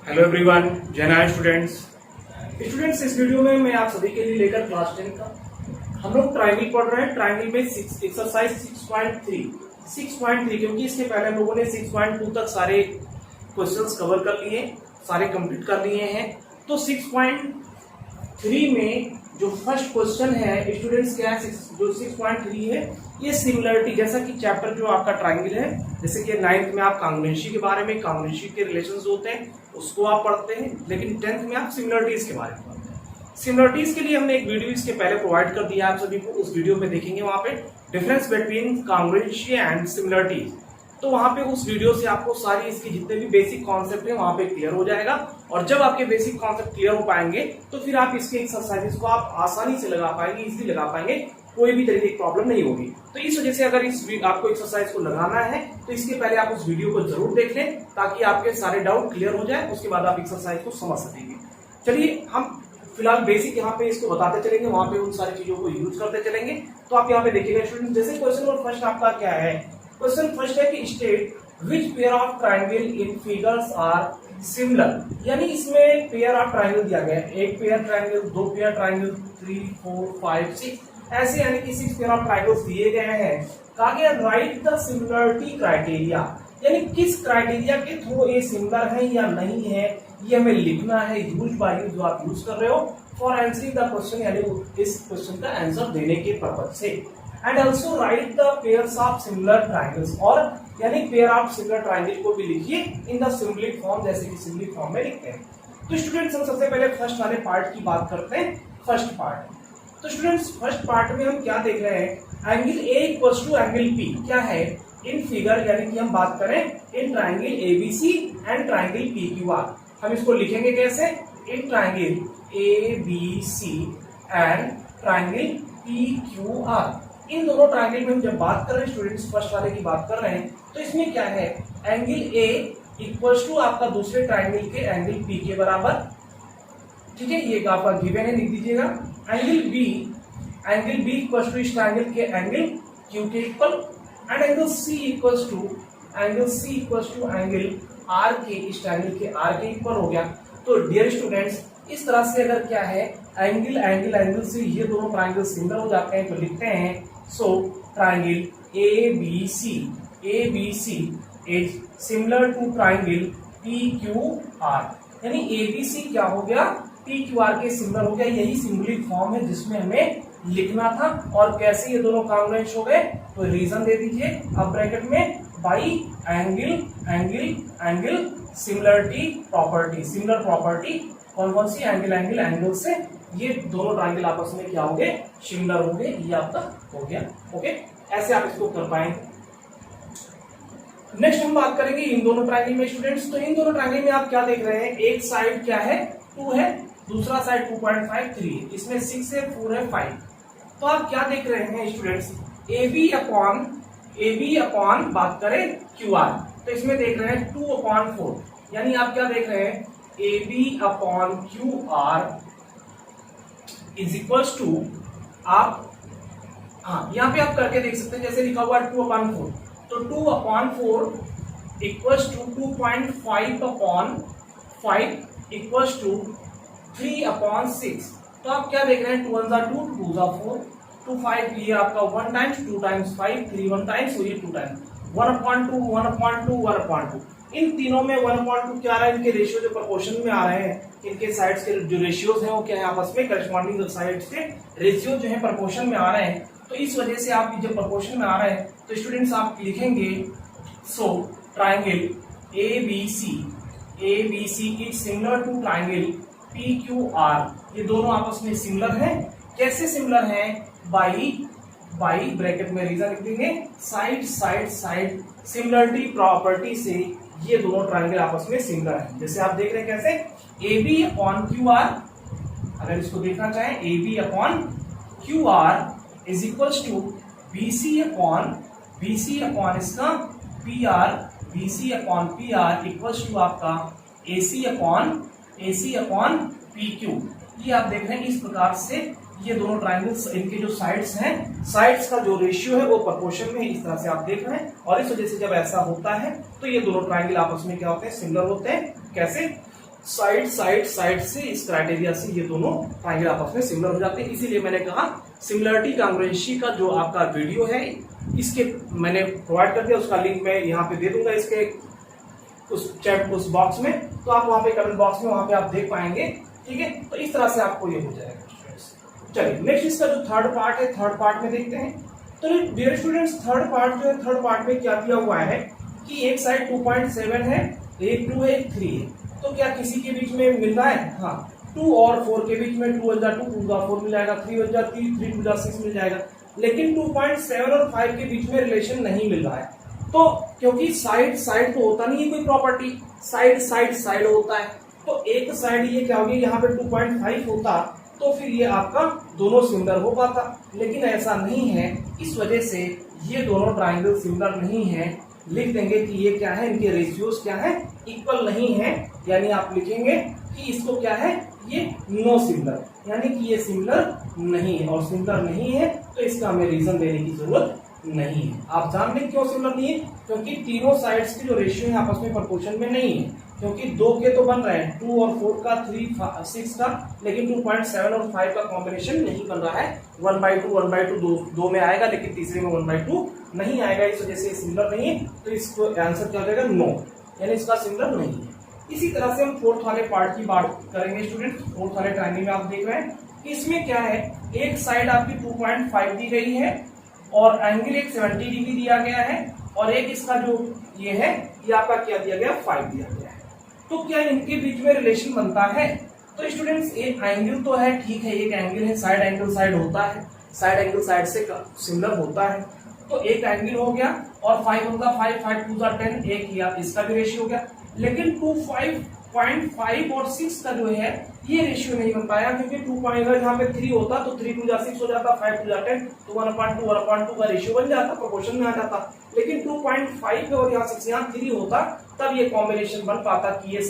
Hello everyone, जय Narayan students. इस video में मैं आप सभी के लिए लेकर क्लास 10 का हम लोग ट्रायंगल पढ़ रहे हैं। ट्रायंगल में एक्सरसाइज 6.3 क्योंकि इसके पहले हम लोगों ने 6.2 तक सारे क्वेश्चंस कवर कर लिए, सारे कंप्लीट कर लिए हैं। तो 6.3 में जो फर्स्ट क्वेश्चन है स्टूडेंट्स क्या है, जो 6.3 है ये सिमिलरिटी, जैसा कि चैप्टर जो आपका ट्रायंगल है, जैसे कि 9th में आप कांग्रुएंसी के बारे में, कांग्रुएंसी के रिलेशंस होते हैं उसको आप पढ़ते हैं, लेकिन 10th में आप सिमिलरिटीज के बारे में पढ़ते हैं। सिमिलरिटीज के लिए हमने एक वीडियो इसके पहले प्रोवाइड कर दिया आप सभी को, उस वीडियो में देखेंगे वहां पे डिफरेंस बिटवीन कांग्रुएंसी एंड सिमिलरिटीज। तो वहां पे उस वीडियो से आपको सारी इसके जितने भी बेसिक कॉन्सेप्ट है वहां पे क्लियर हो जाएगा, और जब आपके बेसिक कॉन्सेप्ट क्लियर हो पाएंगे तो फिर आप इसके एक्सरसाइजेस को आप आसानी से लगा पाएंगे, इजीली लगा पाएंगे, कोई भी तरीके की प्रॉब्लम नहीं होगी। तो इस वजह से अगर आपको एक्सरसाइज को लगाना है तो इसके पहले आप उस वीडियो को जरूर देख लें ताकि आपके सारे डाउट क्लियर हो जाए, उसके बाद आप एक्सरसाइज को समझ सकेंगे। चलिए हम फिलहाल बेसिक यहाँ पे इसको बताते चलेंगे, वहां पे उन सारी चीजों को यूज करते चलेंगे। तो आप यहाँ पे देखिएगा स्टूडेंट, जैसे क्वेश्चन नंबर फर्स्ट आपका क्या है, क्वेश्चन फर्स्ट है कि state which pair of triangle in figures are similar. यानी इसमें पेयर ऑफ ट्राइंगल दिया गया है, एक पेयर ट्राइंगल, दो पेयर ट्राइंगल, 3, 4, 5, 6 ऐसे, यानी कि 6 पेयर ऑफ ट्राइंगल्स दिए गए हैं। कहा गया राइट द सिमिलरिटी क्राइटेरिया, यानी किस क्राइटेरिया के थ्रू ये सिमिलर है या नहीं है, ये हमें लिखना है। यूज बाय यूज जो आप यूज कर रहे हो फॉर आंसरिंग द क्वेश्चन, यानी इस क्वेश्चन का आंसर देने के पर्पज से। And also right the pairs of similar triangles, और यानी पेयर ऑफ सिमिलर ट्राइंगल को भी लिखिए इन द सिंबलिक फॉर्म, जैसे कि सिंबलिक फॉर्म में लिखते हैं। तो स्टूडेंट्स हम सबसे पहले फर्स्ट वाले पार्ट की बात करते हैं, फर्स्ट पार्ट। तो स्टूडेंट्स फर्स्ट पार्ट में हम क्या देख रहे हैं, angle A equals to angle B क्या है इन फिगर, यानी कि हम बात करें in triangle ABC and triangle PQR. हम इसको लिखेंगे कैसे, in triangle ABC and triangle PQR. इन दोनों ट्राइंगल में हम जब बात कर रहे हैं स्टूडेंट्स, फर्स्ट वाले की बात कर रहे हैं, तो इसमें क्या है, एंगल ए इक्वल्स टू आपका दूसरे ट्राइंगल के एंगल पी के बराबर, ठीक है, ये आपका गिवन है, लिख दीजिएगा। एंगल बी इक्वल्स टू इस ट्राइंगल के एंगल क्यू के equal, and angle C equals to angle R के, इस ट्राइंगल के आर के इक्वल हो गया। तो डियर स्टूडेंट्स इस तरह से अगर क्या है, एंगल से ये दोनों ट्राइंगल सिमिलर हो जाते हैं, तो लिखते हैं so triangle A B C is similar to triangle P Q R, यानी एबीसी क्या हो गया, पी क्यू आर के सिमिलर हो गया। यही सिंबलिक फॉर्म है जिसमें हमें लिखना था। और कैसे ये दोनों कांग्रुएंट हो गए, तो रीजन दे दीजिए अब ब्रैकेट में, by angle similarity property, similar property कौन कौन सी, एंगल से ये दोनों ट्राइंगल आपस में क्या हो गए, सिमिलर हो गए, ये आपका हो गया। ओके, ऐसे आप इसको कर पाएंगे। नेक्स्ट हम बात करेंगे इन दोनों ट्राइंगल में स्टूडेंट्स। तो इन दोनों ट्राइंगल में आप क्या देख रहे हैं, एक साइड क्या है 2 है, दूसरा साइड 2.5 3 है, इसमें 6 है, 4 है, 5। तो आप क्या देख रहे हैं स्टूडेंट्स, AB अपॉन बात करें QR, तो इसमें देख रहे हैं 2/4, यानी आप क्या देख रहे हैं, AB upon QR is equals to, आप यहाँ पे आप करके देख सकते हैं, जैसे लिखा हुआ है 2/4, तो 2/4 इक्वल्स टू 2.5/5 इक्वल्स टू 3/6। तो आप क्या देख रहे हैं, 2 1 2 2 4 2 5, ये आपका 1 टाइम्स, 2 टाइम्स 5, 3 1 टाइम्स, और ये 2 टाइम्स 1/2 1/2 1/2। इन तीनों में 1/2 क्या आ रहा है, इनके रेशियो जो प्रोपोर्शन में आ रहे हैं, इनके साइड्स के जो रेशियोज हैं वो क्या है, आपस में करस्पॉन्डिंग साइड्स के रेशियो जो है प्रोपोर्शन में आ रहे हैं। तो इस वजह से आप जब प्रोपोर्शन में आ रहे हैं तो स्टूडेंट्स आप लिखेंगे so triangle ABC is similar to triangle PQR, ये दोनों आपस में सिमिलर हैं। कैसे सिमिलर हैं, बाई ब्रैकेट में रीजन लिख देंगे, साइड सिमिलरिटी प्रॉपर्टी से ये दोनों ट्राइंगल आपस में सिमिलर हैं। जैसे आप देख रहे हैं कैसे, AB अपॉन QR, अगर इसको देखना चाहें, AB upon QR is equals to BC upon इसका PR, BC upon PR equals to आपका AC अपॉन PQ। ये आप देख रहे हैं इस प्रकार से ये दोनों ट्राइंगल्स, इनके जो साइड्स हैं, साइड्स का जो रेशियो है वो प्रोपोर्शन में इस तरह से आप देख रहे हैं। और इस वजह से जब ऐसा होता है तो ये दोनों ट्राइंगल आपस में क्या होते हैं, सिमिलर होते हैं। कैसे, साइड साइड साइड से इस क्राइटेरिया से ये दोनों ट्रायंगल आपस में सिमिलर हो जाते हैं। इसीलिए मैंने कहा सिमिलरिटी कांग्रुएंसी का जो आपका वीडियो है इसके मैंने प्रोवाइड कर दिया, उसका लिंक मैं यहाँ पे दे दूंगा इसके उस बॉक्स में, तो आप वहां पे कमेंट बॉक्स में वहां पे आप देख पाएंगे। ठीक है, तो इस तरह से आपको ये हो जाएगा। चलिए नेक्स्ट इसका जो थर्ड पार्ट है, थर्ड पार्ट में देखते हैं। तो डियर स्टूडेंट्स थर्ड पार्ट जो है, थर्ड पार्ट में क्या किया हुआ है कि एक साइड 2.7 है, एक 2 है, एक 3 है। तो क्या किसी के बीच में मिल रहा है? हाँ, 2 और 4 के बीच में 2 × 2 2 × 4 मिल जाएगा, 3 × 3 3 × 6 मिल जाएगा। लेकिन 2.7 और 5 के बीच में रिलेशन नहीं मिल रहा है। तो क्योंकि साइड साइड तो होता नहीं है कोई प्रॉपर्टी, साइड साइड साइड होता है। तो एक साइड ये क्या होगी, यहाँ पे 2.5 होता तो फिर ये आपका दोनों सिमिलर हो पाता, लेकिन ऐसा नहीं है। इस वजह से ये दोनों ट्राइंगल सिमिलर नहीं है। लिख देंगे कि ये क्या है, इनके रेशियोज क्या है, इक्वल नहीं है। यानी आप लिखेंगे कि इसको क्या है, ये नो सिमिलर, यानी कि ये सिमिलर नहीं है। और सिमिलर नहीं है तो इसका हमें रीजन देने की जरूरत नहीं है। आप जान लें क्यों सिमिलर नहीं है, क्योंकि तीनों साइड्स की जो रेशियो है आपस में प्रोपोर्शन में नहीं है। क्योंकि 2 के तो बन रहे हैं, 2 और 4 का, 3 6 का, लेकिन 2.7 और 5 का कॉम्बिनेशन नहीं बन रहा है। 1/2 1/2 दो में आएगा, लेकिन तीसरे में 1/2 नहीं आएगा। इस वजह से सिमिलर नहीं है। तो इसको आंसर क्या हो जाएगा, नो, यानी इसका सिमिलर नहीं है। इसी तरह से हम फोर्थ वाले पार्ट की बात करेंगे स्टूडेंट। फोर्थ वाले ट्रायंगल में आप देख रहे हैं, इसमें क्या है, एक साइड आपकी 2.5 दी गई है और एंगल एक 70 डिग्री दिया गया है, और एक इसका जो ये है ये आपका क्या दिया गया, 5 दिया गया है। तो क्या इनके बीच में रिलेशन बनता है? तो स्टूडेंट्स एक एंगल तो है, ठीक है, एक एंगल है, साइड एंगल साइड होता है, साइड एंगल साइड से सिमिलर होता है। तो एक एंगल हो गया और 5 होगा, 5 5 2 10, एक या इसका भी रेशियो हो गया। लेकिन 2.5 और 6 का जो है ये रेशियो नहीं बन पाया, क्योंकि 2 यहाँ पे 3 होता तो 3 2 6 हो जाता, 5 2 10, तो 1/2 का रेशियो बन जाता, प्रोपोर्शन में आ जाता। लेकिन 2.5 और यहाँ 6 यहाँ 3 होता, तब ये कॉम्बिनेशन बन पाता कि ये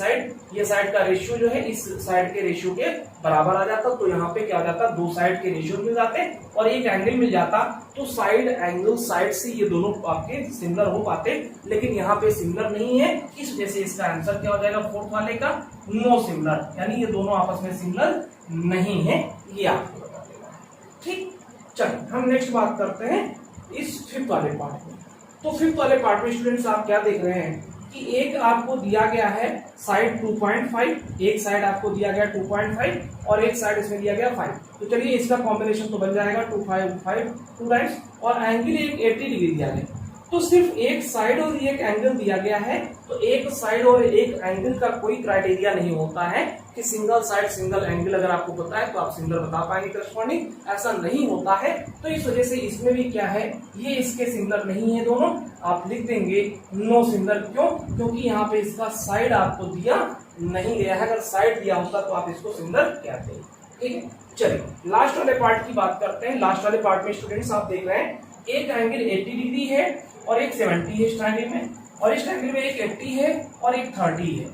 साइड का रेशियो जो है इस साइड के रेशियो के बराबर आ जाता। तो यहाँ पे क्या आ जाता, दो साइड के रेशियो मिल जाते और एक एंगल मिल जाता। तो साइड एंगल साइड से ये दोनों आपके सिमिलर हो पाते, लेकिन यहाँ पे सिमिलर नहीं है। इस वजह से इसका आंसर क्या हो जाएगा फोर्थ वाले का, नो सिमिलर, यानी ये दोनों आपस में सिमिलर नहीं है। ये आपको बता देगा। ठीक, चलिए हम नेक्स्ट बात करते हैं इस फिफ्थ वाले पार्ट में। तो फिफ्थ वाले पार्ट में स्टूडेंट्स आप क्या देख रहे हैं कि एक आपको दिया गया है साइड 2.5, एक साइड आपको दिया गया 2.5 और एक साइड इसमें दिया गया 5। तो चलिए इसका कॉम्बिनेशन तो बन जाएगा 2 5 5 2 टाइम्स, और एंगल एक 80 डिग्री दिया गया। तो सिर्फ एक साइड और एक एंगल दिया गया है। तो एक साइड और एक एंगल का कोई क्राइटेरिया नहीं होता है कि सिंगल साइड सिंगल एंगल अगर आपको पता है तो आप सिमिलर बता पाएंगे करस्पॉन्डिंग, ऐसा नहीं होता है। तो इस वजह से इसमें भी क्या है, ये इसके सिमिलर नहीं है दोनों। आप लिख देंगे नो सिमिलर। क्यों? क्योंकि यहाँ पे इसका साइड आपको दिया नहीं गया है। अगर साइड दिया होता तो आप इसको सिमिलर कहते हैं। ठीक है, चलिए लास्ट वाले पार्ट की बात करते हैं। लास्ट वाले पार्ट में स्टूडेंट्स आप देख रहे हैं एक एंगल 80 डिग्री है और एक 70 है इस ट्रायंगल में, और इस ट्रायंगल में एक 80 है और एक 30 है।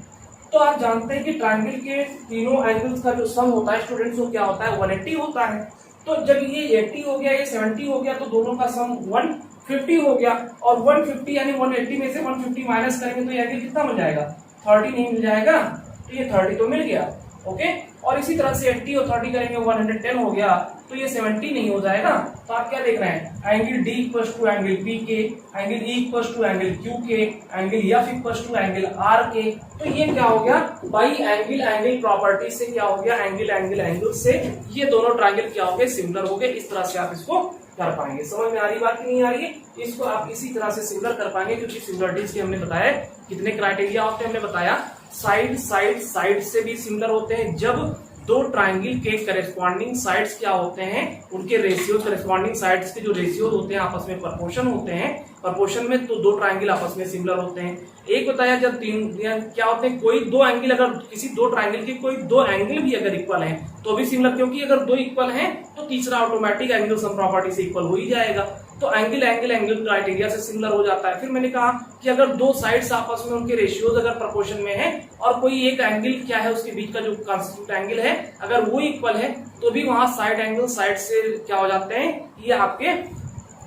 तो आप जानते हैं कि ट्रायंगल के तीनों एंगल्स का जो सम होता है स्टूडेंट्स वो क्या होता है, 180 होता है। तो जब ये 80 हो गया, ये 70 हो गया, तो दोनों का सम 150 हो गया। और 150 यानी 180 में से 150 माइनस करेंगे तो ये एंगल कितना मिल जाएगा, 30 नहीं मिल जाएगा। तो ये 30 तो मिल गया, ओके। और इसी तरह से 80 और 30 करेंगे 110 हो गया, तो ये 70 नहीं हो जाएगा। तो आप क्या देख रहे हैं, angle D equals to angle P के, angle E equals to angle Q के, angle F equals to angle R के। तो ये क्या हो गया, बाई एंगल एंगल प्रॉपर्टी से क्या हो गया, एंगल एंगल एंगल से ये दोनों ट्रायंगल क्या हो गए, सिमिलर हो गए। इस तरह से आप इसको कर पाएंगे। समझ में आ रही बात की नहीं आ रही है? इसको आप इसी तरह से सिमिलर कर पाएंगे, क्योंकि सिमिलरिटीज के हमने बताया कितने क्राइटेरिया होते हैं। हमने बताया साइड साइड साइड से भी सिमिलर होते हैं। जब दो ट्रायंगल के करेस्पॉन्डिंग साइड्स क्या होते हैं, उनके रेशियो करेस्पॉन्डिंग साइड्स के जो रेशियो होते हैं आपस में प्रोपोर्शन होते हैं। प्रोपोर्शन में तो दो ट्रायंगल आपस में सिमिलर होते हैं। एक बताया जब तीन क्या होते हैं, कोई दो एंगल, अगर किसी दो ट्रायंगल के कोई दो एंगल भी अगर इक्वल हैं तो भी सिमिलर, क्योंकि अगर दो इक्वल हैं तो तीसरा ऑटोमेटिक एंगल सम प्रॉपर्टी से इक्वल हो ही जाएगा। तो एंगल एंगल एंगल क्राइटेरिया से सिमिलर हो जाता है। फिर मैंने कहा कि अगर दो साइड्स आपस में उनके रेशियोज अगर प्रोपोर्शन में है और कोई एक एंगल क्या है उसके बीच का जो कॉन्स्टिट्यूट एंगल है अगर वो इक्वल है तो भी वहां साइड एंगल साइड से क्या हो जाते हैं, ये आपके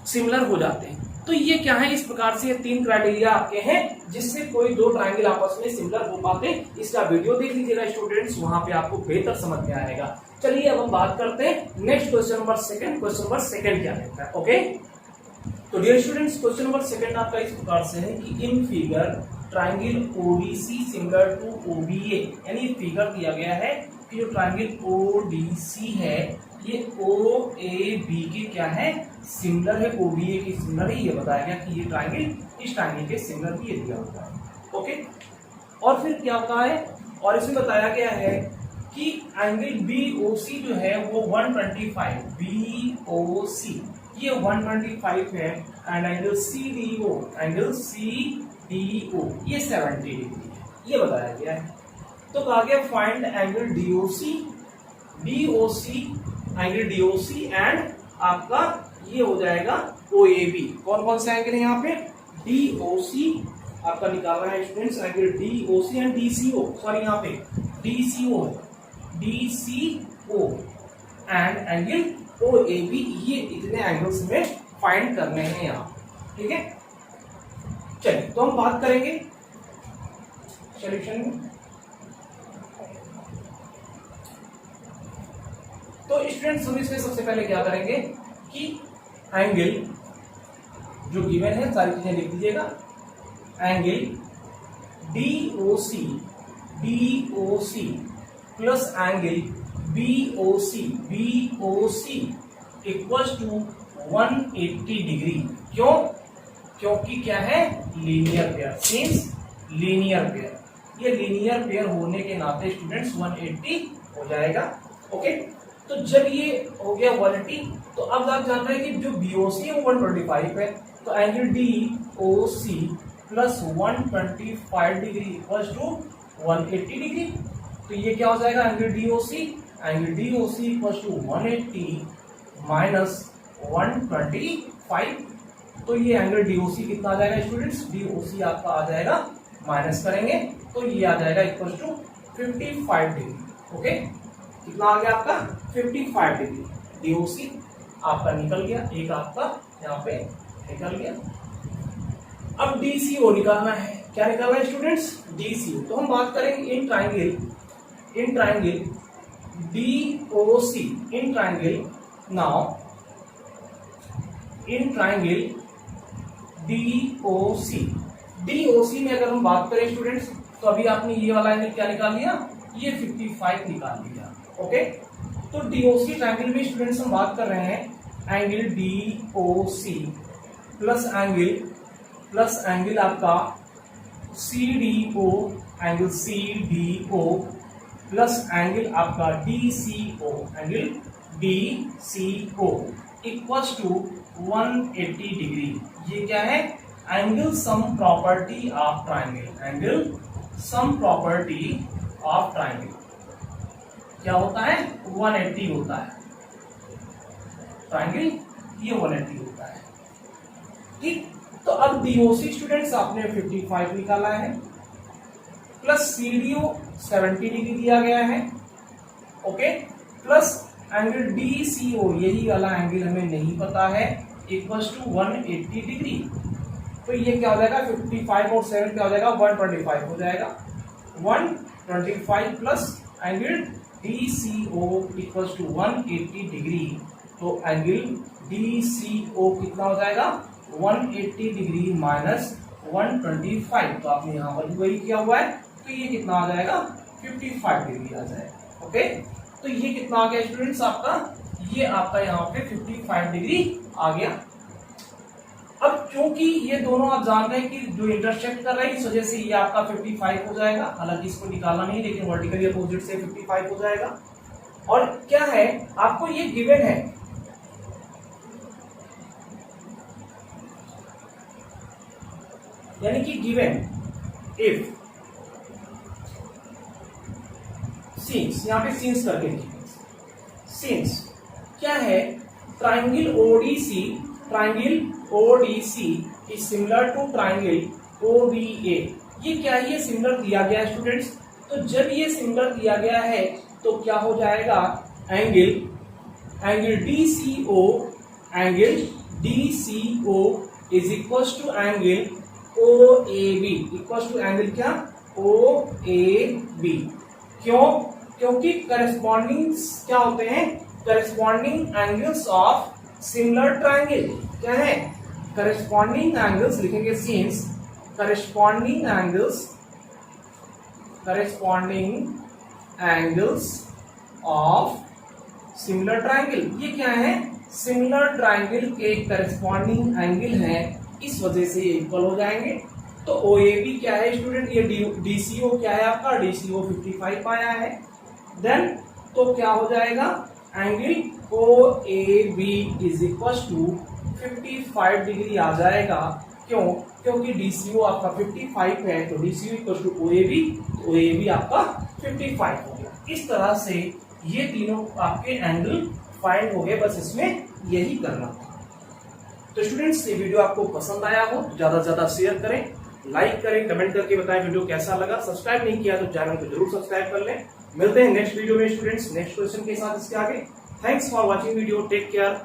सिमिलर हो जाते हैं। तो ये क्या है, इस प्रकार से ये 3 क्राइटेरिया आपके हैं जिससे कोई 2 ट्रायंगल आपस में सिमिलर हो पाते हैं। इसका वीडियो देख लीजिएगा स्टूडेंट्स, वहां पे आपको बेहतर समझ में आएगा। चलिए अब हम बात करते हैं next question number 2। Question number 2 क्या रहता है, ओके। तो डियर स्टूडेंट्स, क्वेश्चन नंबर 2 आपका इस प्रकार से है कि in figure triangle ODC similar to OBA, यानी फिगर दिया गया है कि जो ट्रायंगल ओडीसी है ये ओएबी के क्या है, सिमिलर है, ओबीए के सिमिलर है। ये बताया गया कि ये ट्रायंगल इस ट्रायंगल के सिमिलर भी ये दिया होता है, ओके। और फिर क्या होता है, और इसमें बताया गया है कि एंगल बीओसी जो है वो 125, बीओसी ये 125 है, एंड एंगल सीडीओ ये 70 डिग्री है, ये बताया गया है। तो कहा गया find angle DOC angle DOC and आपका ये हो जाएगा ओएबी। कौन कौन सा एंगल है यहाँ पे, डीओसी आपका निकालना है students, angle DOC and DCO, sorry यहाँ पे डीसीओ एंड एंगल ओएबी, ये इतने एंगल्स में फाइंड करने हैं यहाँ, ठीक है। चलिए तो हम बात करेंगे सॉल्यूशन में। तो स्टूडेंट्स हम इसमें सबसे पहले क्या करेंगे कि एंगल जो गिवन है सारी चीजें लिख दीजिएगा। Angle DOC plus angle BOC equals to 180 degree. क्यों, क्योंकि क्या है, linear pair, since linear pair, ये लीनियर पेयर होने के नाते स्टूडेंट्स 180 हो जाएगा, ओके। तो जब ये हो गया 180, तो अब आप जानते हैं कि जो बीओसी है वो 125 है, तो angle DOC plus 125 degree equals to 180 degree. तो ये क्या हो जाएगा, angle DOC equals to 180 minus 125। तो ये एंगल डीओसी कितना आ जाएगा स्टूडेंट्स, डीओसी आपका आ जाएगा, माइनस करेंगे तो ये आ जाएगा इक्वल्स टू 55 डिग्री, ओके। कितना आ गया आपका 55 डिग्री, डीओसी आपका निकल गया, एक आपका यहाँ पे निकल गया। अब डीसीओ निकालना है, क्या निकालना है स्टूडेंट्स, डीसीओ। तो हम बात करेंगे in triangle DOC, in triangle now in triangle DOC में अगर हम बात करें स्टूडेंट्स, तो अभी आपने ये वाला एंगल क्या निकाल लिया, ये 55 निकाल लिया, ओके। तो डीओसी ट्रायंगल में स्टूडेंट्स हम बात कर रहे हैं एंगल डीओसी प्लस एंगल आपका CDO, angle CDO plus angle आपका DCO, angle DCO equals to 180 degree. ये क्या है, angle sum property of triangle, angle sum property of triangle क्या होता है, 180 होता है ट्रायंगल, ये 180 होता है, ठीक। तो अब डीओसी स्टूडेंट्स आपने 55 निकाला है, प्लस सीडीओ 70 डिग्री दिया गया है, ओके, प्लस एंगल डीसीओ यही वाला एंगल हमें नहीं पता है, इक्वल्स टू 180 डिग्री। तो ये क्या हो जाएगा, 55 और 7 क्या हो जाएगा, 125 हो जाएगा, 125 plus angle DCO equals to 180 degree. तो एंगल DCO कितना हो जाएगा, 180 डिग्री माइनस 125। तो आपने यहाँ पर वही किया हुआ है, तो ये कितना आ जाएगा, 55 डिग्री आ जाएगा, ओके। तो ये कितना आ गया स्टूडेंट्स आपका, ये आपका यहाँ पे 55 डिग्री आ गया। अब क्योंकि ये दोनों आप जान रहे हैं कि जो इंटरसेक्ट कर रहे हैं, इस वजह से ये आपका 55 हो जाएगा, हालांकि इसको निकालना नहीं, लेकिन वर्टिकली अपोजिट से 55 हो जाएगा। और क्या है, आपको ये गिवन है, यानी कि गिवन इफ सिंस, यहाँ पे सिंस करके सिंस क्या है, triangle ODC is similar to triangle OBA. ये क्या है, ये सिमिलर दिया गया है स्टूडेंट्स। तो जब ये सिमिलर दिया गया है तो क्या हो जाएगा, angle DCO is equal to angle OAB, equal to angle क्या, OAB। क्यों, क्योंकि करस्पॉन्डिंग क्या होते हैं, corresponding angles of similar triangle. क्या है, करस्पॉन्डिंग एंगल्स लिखेंगे since corresponding angles of similar triangle. ये क्या है, सिमिलर ट्रायंगल के करस्पॉन्डिंग एंगल है, इस वजह से ये इक्वल हो जाएंगे। तो OAB क्या है स्टूडेंट, ये DCO क्या है आपका, DCO 55 आया है। देन तो क्या हो जाएगा, angle OAB is equal to 55 degree आ जाएगा। क्यों, क्योंकि DCO आपका 55 है, तो DCO इक्वल टू OAB, तो OAB आपका 55 हो गया। इस तरह से ये तीनों आपके एंगल फाइंड हो गए, बस इसमें यही करना था। तो स्टूडेंट्स, ये वीडियो आपको पसंद आया हो तो ज्यादा से ज्यादा शेयर करें, लाइक करें, कमेंट करके बताएं वीडियो कैसा लगा। सब्सक्राइब नहीं किया तो चैनल को जरूर सब्सक्राइब कर लें। मिलते हैं नेक्स्ट वीडियो में स्टूडेंट्स, नेक्स्ट क्वेश्चन के साथ इसके आगे। Thanks for watching video, take care.